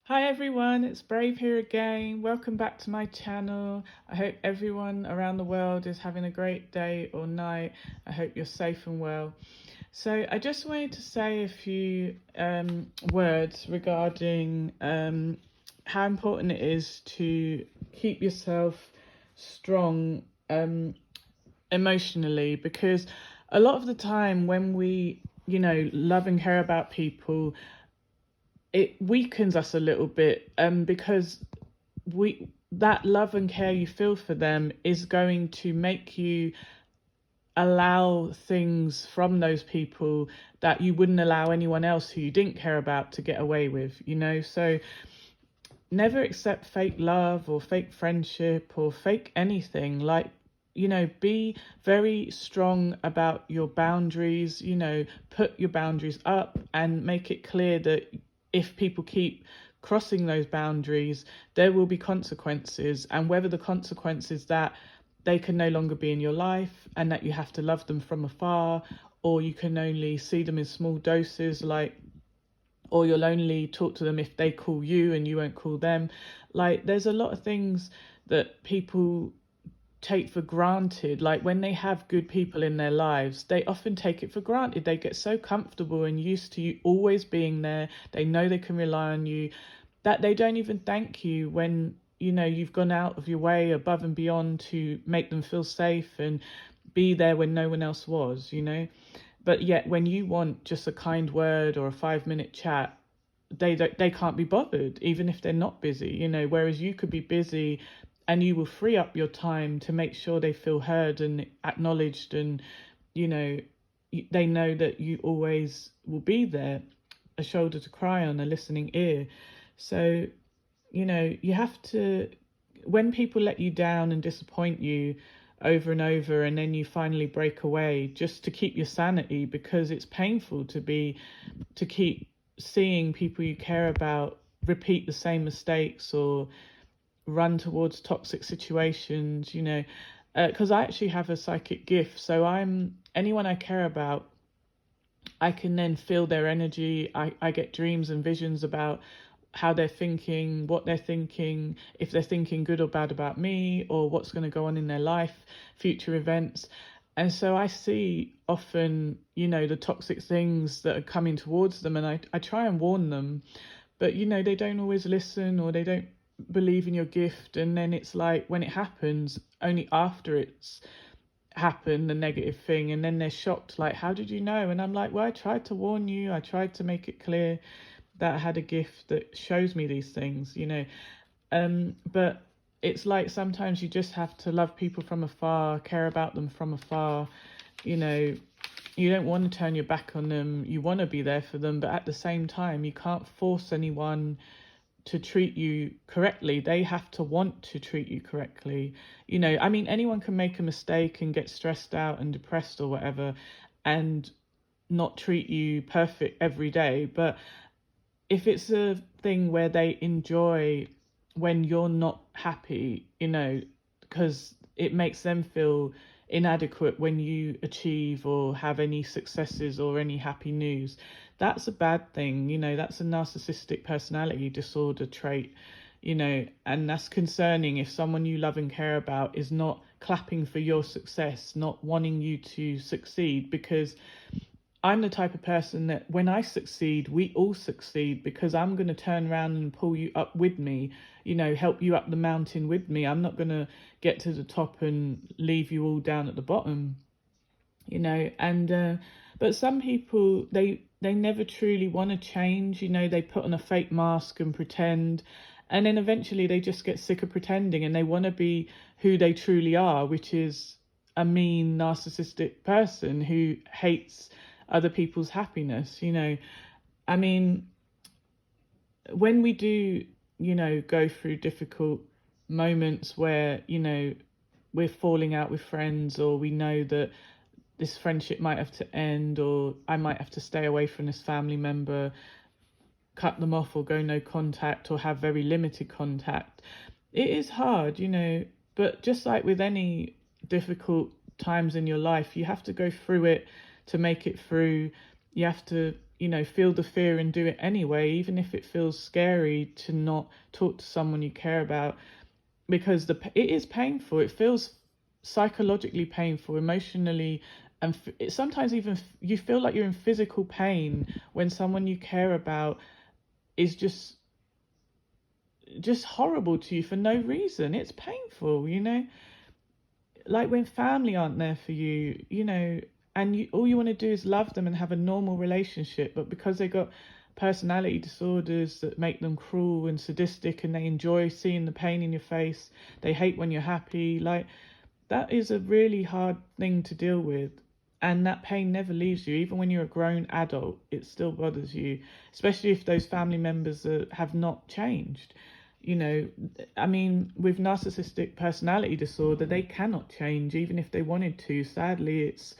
Hi everyone, it's Brave here again. Welcome back to my channel. I hope everyone around the world is having a great day or night. I hope you're safe and well. So I just wanted to say a few words regarding how important it is to keep yourself strong emotionally, because a lot of the time when we, love and care about people, it weakens us a little bit, because we that love and care you feel for them is going to make you allow things from those people that you wouldn't allow anyone else who you didn't care about to get away with. So never accept fake love or fake friendship or fake anything. Like, be very strong about your boundaries. Put your boundaries up and make it clear that if people keep crossing those boundaries, there will be consequences, and whether the consequences that they can no longer be in your life and that you have to love them from afar, or you can only see them in small doses, like, or you'll only talk to them if they call you and you won't call them. Like, there's a lot of things that people take for granted. Like, when they have good people in their lives, they often take it for granted. They get so comfortable and used to you always being there. They know they can rely on you, that they don't even thank you when you've gone out of your way above and beyond to make them feel safe and be there when no one else was. But yet when you want just a kind word or a 5-minute chat, they can't be bothered, even if they're not busy. Whereas you could be busy and you will free up your time to make sure they feel heard and acknowledged, and you know they know that you always will be there, a shoulder to cry on, a listening ear. So you have to, when people let you down and disappoint you over and over, and then you finally break away, just to keep your sanity, because it's painful to keep seeing people you care about repeat the same mistakes or run towards toxic situations. Because I actually have a psychic gift, so anyone I care about, I can then feel their energy. I get dreams and visions about how they're thinking, what they're thinking, if they're thinking good or bad about me, or what's going to go on in their life, future events. And so I see often, the toxic things that are coming towards them, and I try and warn them, but, they don't always listen, or they don't believe in your gift. And then it's like, when it happens, only after it's happen, the negative thing, and then they're shocked, like, how did you know? And I'm like, well, I tried to warn you. I tried to make it clear that I had a gift that shows me these things. But it's like, sometimes you just have to love people from afar, care about them from afar. you know you don't want to turn your back on them, you want to be there for them, but at the same time you can't force anyone to treat you correctly. They have to want to treat you correctly. I mean, anyone can make a mistake and get stressed out and depressed or whatever, and not treat you perfect every day. But if it's a thing where they enjoy when you're not happy, because it makes them feel inadequate when you achieve or have any successes or any happy news, that's a bad thing. That's a narcissistic personality disorder trait. And that's concerning if someone you love and care about is not clapping for your success, not wanting you to succeed. Because I'm the type of person that when I succeed, we all succeed, because I'm going to turn around and pull you up with me, help you up the mountain with me. I'm not going to get to the top and leave you all down at the bottom. But some people, they never truly want to change. They put on a fake mask and pretend, and then eventually they just get sick of pretending, and they want to be who they truly are, which is a mean narcissistic person who hates other people's happiness. I mean, when we do, go through difficult moments where, we're falling out with friends, or we know that this friendship might have to end, or I might have to stay away from this family member, cut them off, or go no contact, or have very limited contact. It is hard. But just like with any difficult times in your life, you have to go through it to make it through. You have to feel the fear and do it anyway, even if it feels scary to not talk to someone you care about, because it is painful. It feels psychologically painful, emotionally, and sometimes even you feel like you're in physical pain when someone you care about is just horrible to you for no reason. It's painful, like when family aren't there for you, and all you want to do is love them and have a normal relationship, but because they got personality disorders that make them cruel and sadistic, and they enjoy seeing the pain in your face, they hate when you're happy, like that is a really hard thing to deal with. And that pain never leaves you. Even when you're a grown adult, it still bothers you, especially if those family members have not changed. you know I mean, with narcissistic personality disorder, they cannot change even if they wanted to. Sadly, it's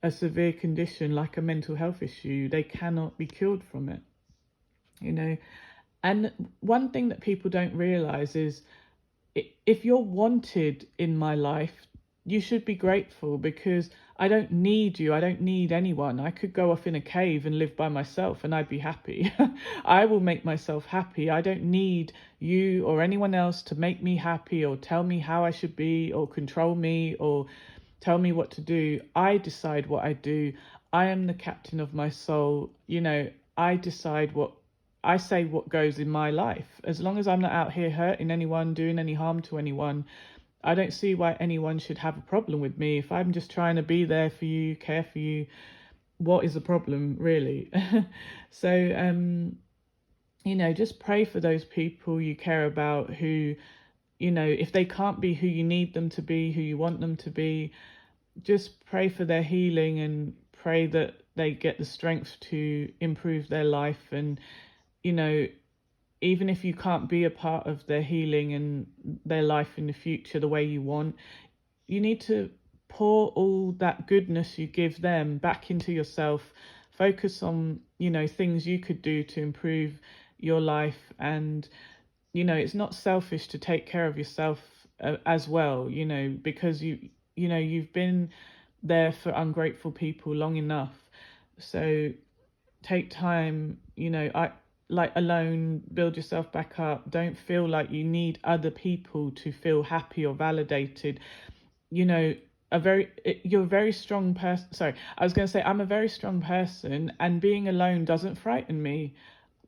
a severe condition like a mental health issue. They cannot be cured from it. you know and one thing that people don't realize is, if you're wanted in my life, you should be grateful, because I don't need you. I don't need anyone. I could go off in a cave and live by myself and I'd be happy. I will make myself happy. I don't need you or anyone else to make me happy or tell me how I should be or control me or tell me what to do. I decide what I do. I am the captain of my soul. I decide I say what goes in my life. As long as I'm not out here hurting anyone, doing any harm to anyone, I don't see why anyone should have a problem with me. If I'm just trying to be there for you, care for you, what is the problem, really? So, just pray for those people you care about who, if they can't be who you need them to be, who you want them to be, just pray for their healing and pray that they get the strength to improve their life. And even if you can't be a part of their healing and their life in the future the way you want, you need to pour all that goodness you give them back into yourself. Focus on, things you could do to improve your life. And, it's not selfish to take care of yourself as well, because you've been there for ungrateful people long enough. So take time, alone, build yourself back up. Don't feel like you need other people to feel happy or validated. You're a very strong person. Sorry, I was going to say, I'm a very strong person, and being alone doesn't frighten me.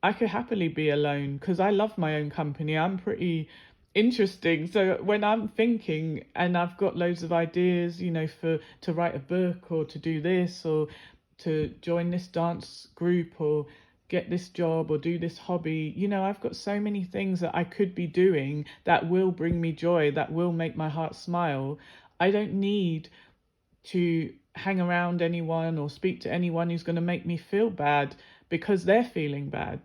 I could happily be alone because I love my own company. I'm pretty interesting. So when I'm thinking and I've got loads of ideas, to write a book or to do this or to join this dance group or get this job or do this hobby, I've got so many things that I could be doing that will bring me joy, that will make my heart smile. I don't need to hang around anyone or speak to anyone who's going to make me feel bad because they're feeling bad.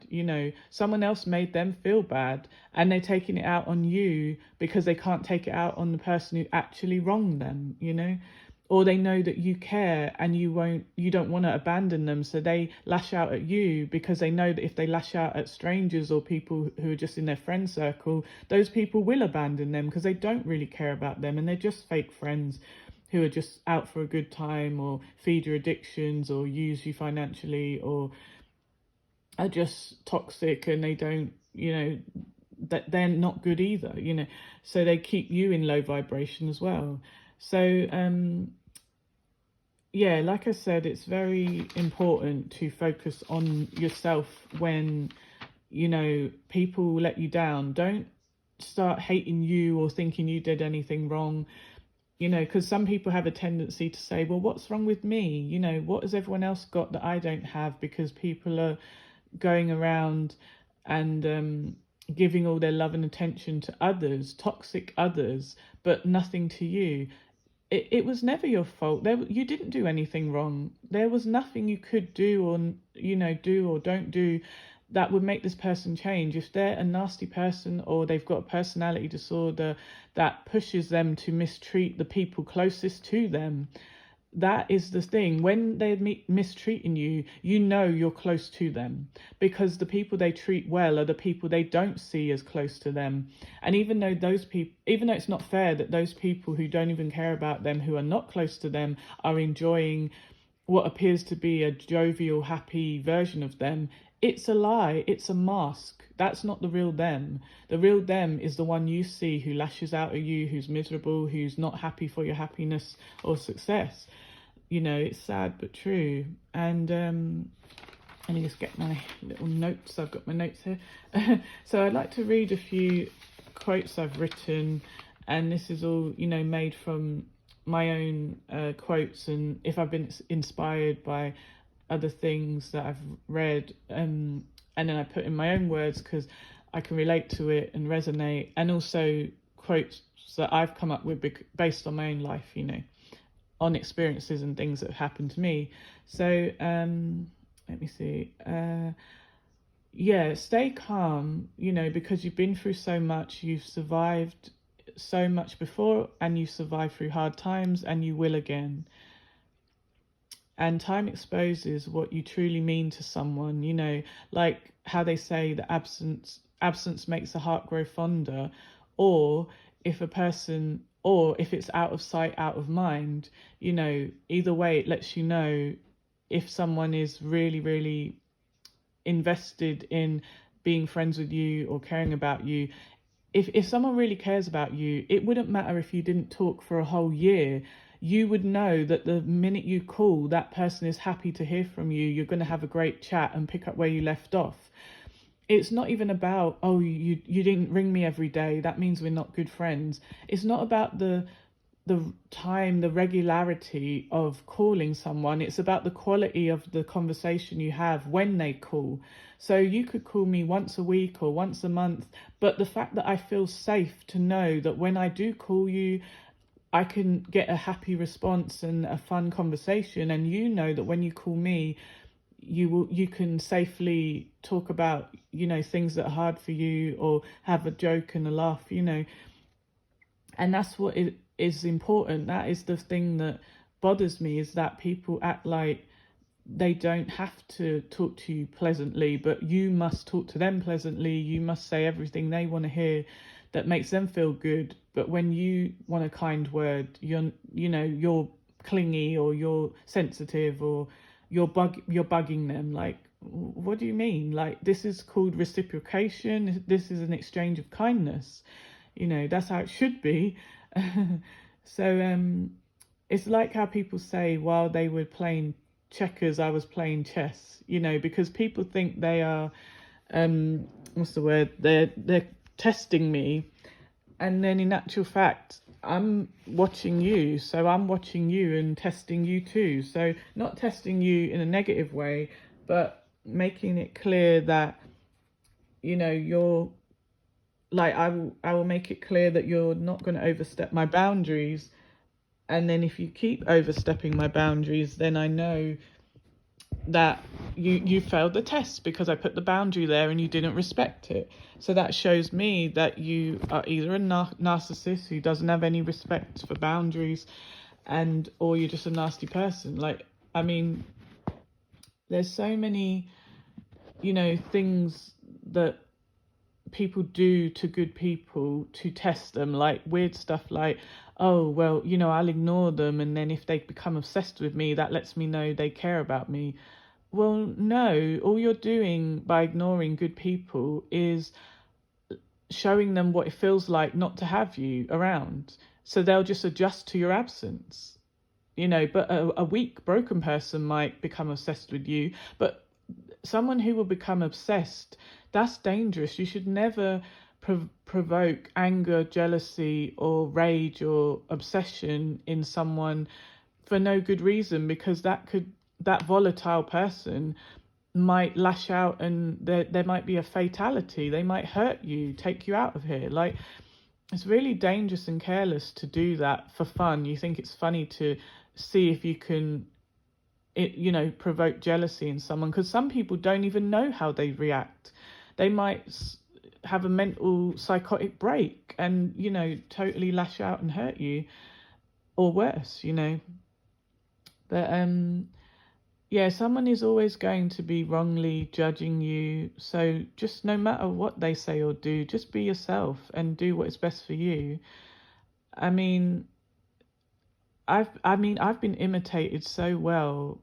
Someone else made them feel bad and they're taking it out on you because they can't take it out on the person who actually wronged them, or they know that you care and you don't want to abandon them, so they lash out at you because they know that if they lash out at strangers or people who are just in their friend circle, those people will abandon them because they don't really care about them and they're just fake friends who are just out for a good time or feed your addictions or use you financially or are just toxic, and they don't, that they're not good either, so they keep you in low vibration as well. So yeah, like I said, it's very important to focus on yourself when people let you down. Don't start hating you or thinking you did anything wrong, because some people have a tendency to say, well, what's wrong with me? What has everyone else got that I don't have? Because people are going around and giving all their love and attention to others, toxic others, but nothing to you. It was never your fault. You didn't do anything wrong. There was nothing you could do or do or don't do that would make this person change. If they're a nasty person or they've got a personality disorder that pushes them to mistreat the people closest to them, that is the thing. When they're mistreating you, you're close to them, because the people they treat well are the people they don't see as close to them. And even though it's not fair that those people who don't even care about them, who are not close to them, are enjoying what appears to be a jovial, happy version of them, it's a lie. It's a mask. That's not the real them. The real them is the one you see who lashes out at you, who's miserable, who's not happy for your happiness or success. You know, it's sad but true. And let me just get my little notes. I've got my notes here. So I'd like to read a few quotes I've written, and this is all, you know, made from my own quotes, and if I've been inspired by other things that I've read, and then I put in my own words because I can relate to it and resonate, and also quotes that I've come up with based on my own life, you know, on experiences and things that have happened to me. So let me see. Yeah, stay calm, you know, because you've been through so much, you've survived so much before, and you survived through hard times, and you will again. And time exposes what you truly mean to someone, you know, like how they say that absence makes the heart grow fonder, or if it's out of sight, out of mind, you know, either way, it lets you know if someone is really, really invested in being friends with you or caring about you. If someone really cares about you, it wouldn't matter if you didn't talk for a whole year. You would know that the minute you call, that person is happy to hear from you. You're going to have a great chat and pick up where you left off. It's not even about, oh, you didn't ring me every day, that means we're not good friends. It's not about the time, the regularity of calling someone. It's about the quality of the conversation you have when they call. So you could call me once a week or once a month, but the fact that I feel safe to know that when I do call you, I can get a happy response and a fun conversation, and you know that when you call me, you can safely talk about, you know, things that are hard for you, or have a joke and a laugh, you know. And that's what is important. That is the thing that bothers me, is that people act like they don't have to talk to you pleasantly, but you must talk to them pleasantly. You must say everything they want to hear that makes them feel good. But when you want a kind word, you're clingy, or you're sensitive, or you're bugging them. Like, what do you mean? Like, this is called reciprocation. This is an exchange of kindness. You know, that's how it should be. So it's like how people say, while they were playing checkers, I was playing chess, you know, because people think they are what's the word, they're testing me, and then in actual fact I'm watching you, so I'm watching you and testing you too. So not testing you in a negative way, but making it clear that, you know, you're like, I will make it clear that you're not going to overstep my boundaries. And then if you keep overstepping my boundaries, then I know that you failed the test, because I put the boundary there and you didn't respect it. So that shows me that you are either a narcissist who doesn't have any respect for boundaries, and or you're just a nasty person. Like, I mean, there's so many, you know, things that people do to good people to test them, like weird stuff like, oh, well, you know, I'll ignore them, and then if they become obsessed with me, that lets me know they care about me. Well, no, all you're doing by ignoring good people is showing them what it feels like not to have you around, so they'll just adjust to your absence, you know. But a weak, broken person might become obsessed with you, but someone who will become obsessed, that's dangerous. You should never provoke anger, jealousy, or rage or obsession in someone for no good reason, because that volatile person might lash out, and there might be a fatality. They might hurt you, take you out of here. Like, it's really dangerous and careless to do that for fun. You think it's funny to see if you can, you know, provoke jealousy in someone, because some people don't even know how they react. They might have a mental psychotic break and, you know, totally lash out and hurt you, or worse, you know. But yeah, someone is always going to be wrongly judging you. So just, no matter what they say or do, just be yourself and do what is best for you. I mean, I've been imitated so well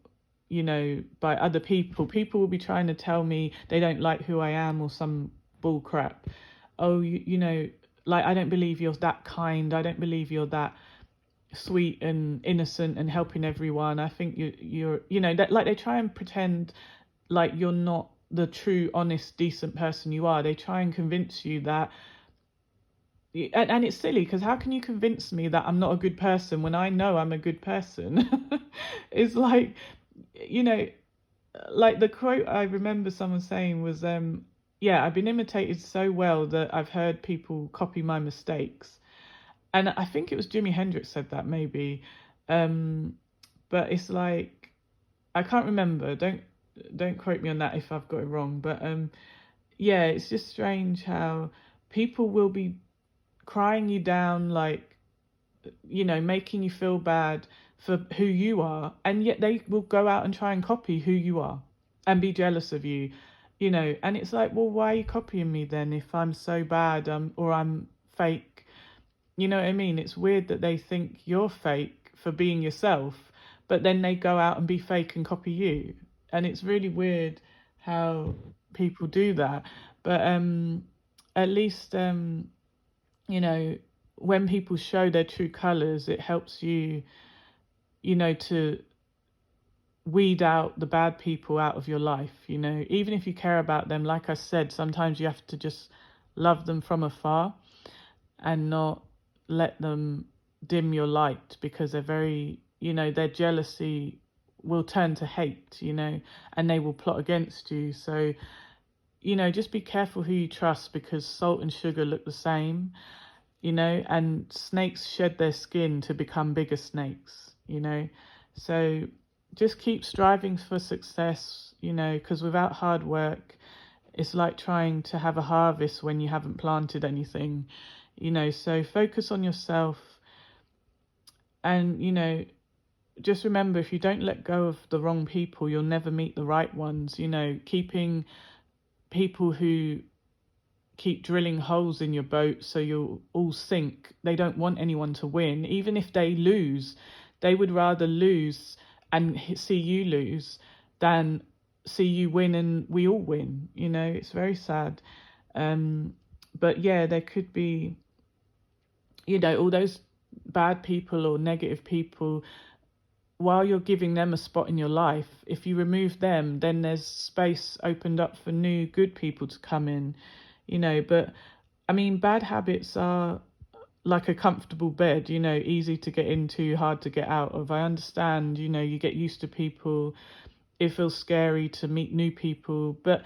by other people. People will be trying to tell me they don't like who I am or some bull crap. Oh, like, I don't believe you're that kind. I don't believe you're that sweet and innocent and helping everyone. I think you're that, like, they try and pretend like you're not the true, honest, decent person you are. They try and convince you that, and it's silly, because how can you convince me that I'm not a good person when I know I'm a good person? It's like, you know, like the quote I remember someone saying was, yeah, I've been imitated so well that I've heard people copy my mistakes. And I think it was Jimi Hendrix said that, maybe. Um, but it's like, I can't remember. Don't quote me on that if I've got it wrong. But yeah, it's just strange how people will be crying you down, like, making you feel bad for who you are, and yet they will go out and try and copy who you are and be jealous of you, and it's like, well, why are you copying me then if I'm so bad, or I'm fake? You know what I mean? It's weird that they think you're fake for being yourself, but then they go out and be fake and copy you. And it's really weird how people do that. But at least, when people show their true colors, it helps you, to weed out the bad people out of your life. Even if you care about them, like I said, sometimes you have to just love them from afar and not let them dim your light, because they're very, their jealousy will turn to hate, and they will plot against you. So, just be careful who you trust, because salt and sugar look the same, and snakes shed their skin to become bigger snakes, So just keep striving for success, because without hard work, it's like trying to have a harvest when you haven't planted anything, So focus on yourself, and, just remember, if you don't let go of the wrong people, you'll never meet the right ones. Keeping people who keep drilling holes in your boat so you'll all sink. They don't want anyone to win. Even if they lose, they would rather lose and see you lose than see you win and we all win. It's very sad. But yeah, there could be, all those bad people or negative people. While you're giving them a spot in your life, if you remove them, then there's space opened up for new good people to come in, But I mean, bad habits are like a comfortable bed, easy to get into, hard to get out of. I understand, you get used to people. It feels scary to meet new people. But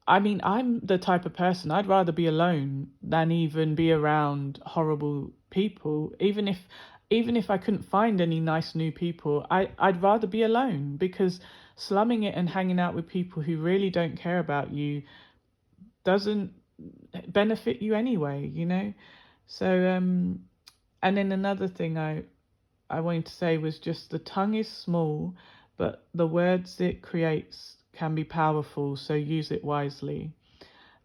I mean, I'm the type of person, I'd rather be alone than even be around horrible people. Even if I couldn't find any nice new people, I'd rather be alone, because slumming it and hanging out with people who really don't care about you doesn't benefit you anyway, So, and then another thing I wanted to say was just, the tongue is small, but the words it creates can be powerful, so use it wisely.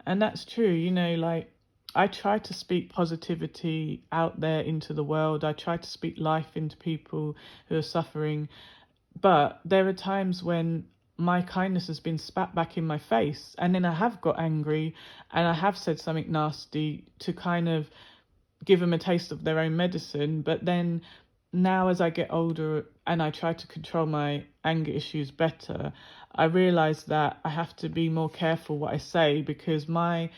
And that's true, like, I try to speak positivity out there into the world. I try to speak life into people who are suffering. But there are times when my kindness has been spat back in my face, and then I have got angry and I have said something nasty to kind of give them a taste of their own medicine. But then now, as I get older and I try to control my anger issues better, I realize that I have to be more careful what I say, because my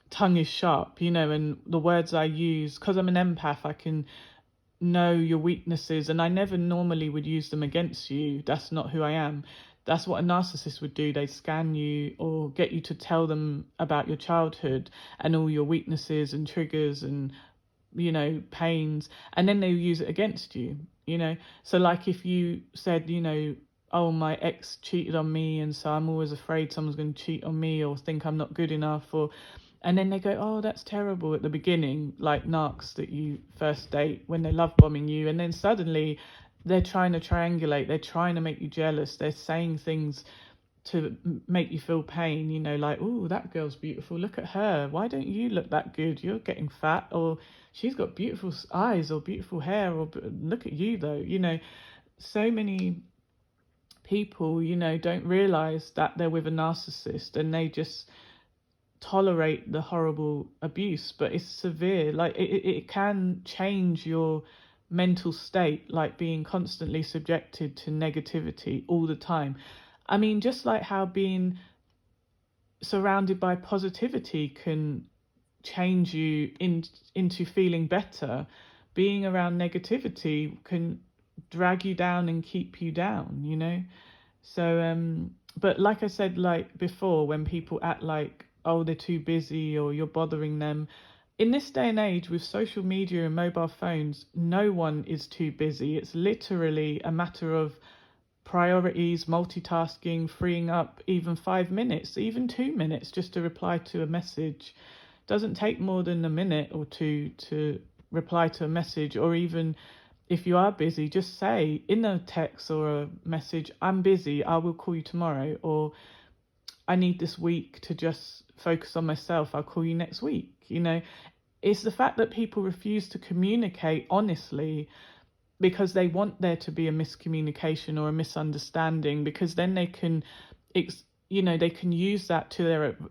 tongue is sharp, and the words I use, because I'm an empath, I can know your weaknesses, and I never normally would use them against you. That's not who I am. That's what a narcissist would do. They scan you or get you to tell them about your childhood and all your weaknesses and triggers and, pains, and then they use it against you, So like, if you said, oh, my ex cheated on me, and so I'm always afraid someone's going to cheat on me or think I'm not good enough, and then they go, oh, that's terrible at the beginning, like narcs that you first date when they love bombing you. And then suddenly they're trying to triangulate. They're trying to make you jealous. They're saying things to make you feel pain, like, oh, that girl's beautiful. Look at her. Why don't you look that good? You're getting fat. Or she's got beautiful eyes or beautiful hair. Or look at you, though. So many people, don't realize that they're with a narcissist, and they just tolerate the horrible abuse. But it's severe. Like it can change your mental state, like being constantly subjected to negativity all the time. I mean, just like how being surrounded by positivity can change you into feeling better, being around negativity can drag you down and keep you down. So but like I said, like before, when people act like, oh, they're too busy or you're bothering them, in this day and age with social media and mobile phones, no one is too busy. It's literally a matter of priorities, multitasking, freeing up even 5 minutes, even 2 minutes just to reply to a message. Doesn't take more than a minute or two to reply to a message. Or even if you are busy, just say in a text or a message, I'm busy, I will call you tomorrow, or I need this week to just focus on myself, I'll call you next week. It's the fact that people refuse to communicate honestly because they want there to be a miscommunication or a misunderstanding, because then they can they can use that to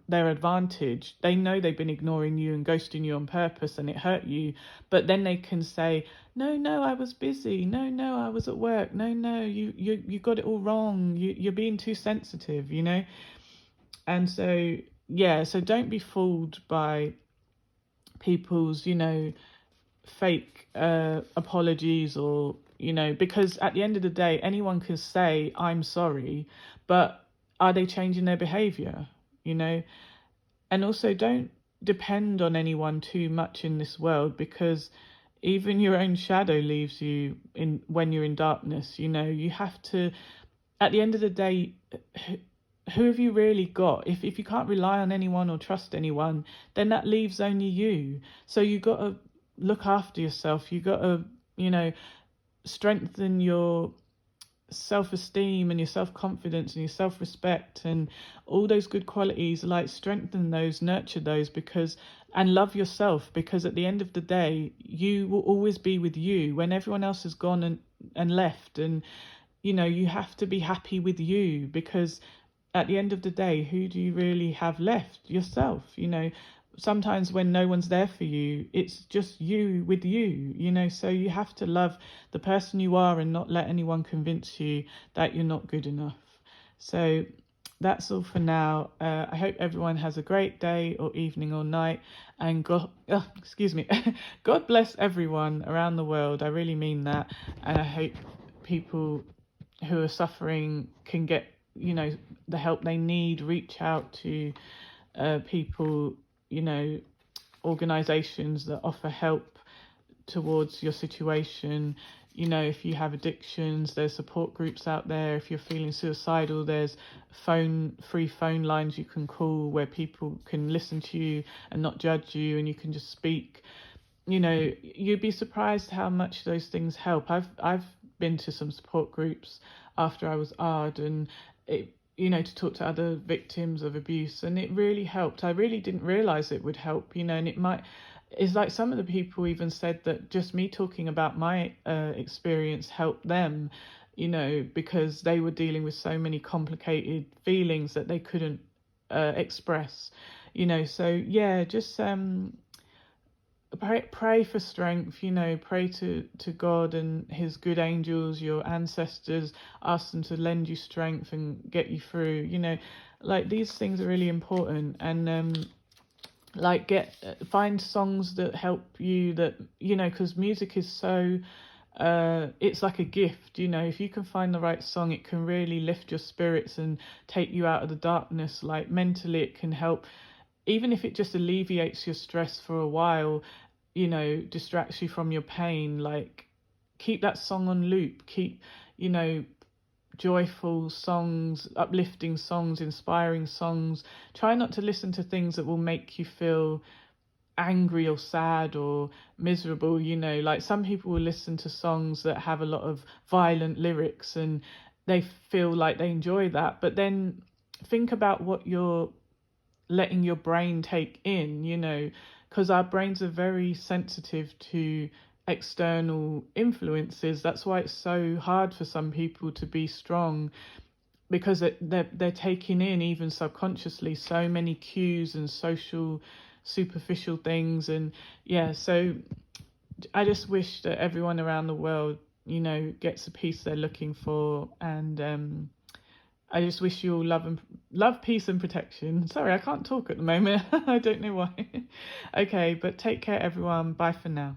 their advantage. They know they've been ignoring you and ghosting you on purpose and it hurt you, but then they can say, no, I was busy, no, I was at work, no, you got it all wrong, you're being too sensitive. And so so don't be fooled by people's fake apologies, or because at the end of the day, anyone can say I'm sorry, but are they changing their behavior? And also, don't depend on anyone too much in this world, because even your own shadow leaves you in when you're in darkness. You have to, at the end of the day, who have you really got? If you can't rely on anyone or trust anyone, then that leaves only you. So you got to look after yourself. You got to strengthen your self-esteem and your self-confidence and your self-respect and all those good qualities. Like, strengthen those, nurture those, and love yourself, because at the end of the day, you will always be with you when everyone else has gone and left. And you have to be happy with you, because at the end of the day, who do you really have left? Yourself. Sometimes when no one's there for you, it's just you with you. So you have to love the person you are and not let anyone convince you that you're not good enough. So that's all for now. I hope everyone has a great day or evening or night, and God bless everyone around the world. I really mean that. And I hope people who are suffering can get the help they need. Reach out to people, organizations that offer help towards your situation. If you have addictions, there's support groups out there. If you're feeling suicidal, there's free phone lines you can call where people can listen to you and not judge you, and you can just speak. You'd be surprised how much those things help. I've been to some support groups after I was ARD, and it, to talk to other victims of abuse, and it really helped. I really didn't realize it would help, and it's like some of the people even said that just me talking about my experience helped them, because they were dealing with so many complicated feelings that they couldn't express, so just pray for strength, pray to God and his good angels, your ancestors, ask them to lend you strength and get you through. Like, these things are really important. And find songs that help you, that because music is so it's like a gift. If you can find the right song, it can really lift your spirits and take you out of the darkness. Like, mentally, it can help. Even if it just alleviates your stress for a while, distracts you from your pain, like, keep that song on loop. Keep, joyful songs, uplifting songs, inspiring songs. Try not to listen to things that will make you feel angry or sad or miserable. Like, some people will listen to songs that have a lot of violent lyrics and they feel like they enjoy that, but then think about what you're letting your brain take in, because our brains are very sensitive to external influences. That's why it's so hard for some people to be strong because they're taking in, even subconsciously, so many cues and social superficial things. And yeah, so I just wish that everyone around the world, gets the peace they're looking for. And I just wish you all love, peace, and protection. Sorry, I can't talk at the moment. I don't know why. Okay, but take care, everyone. Bye for now.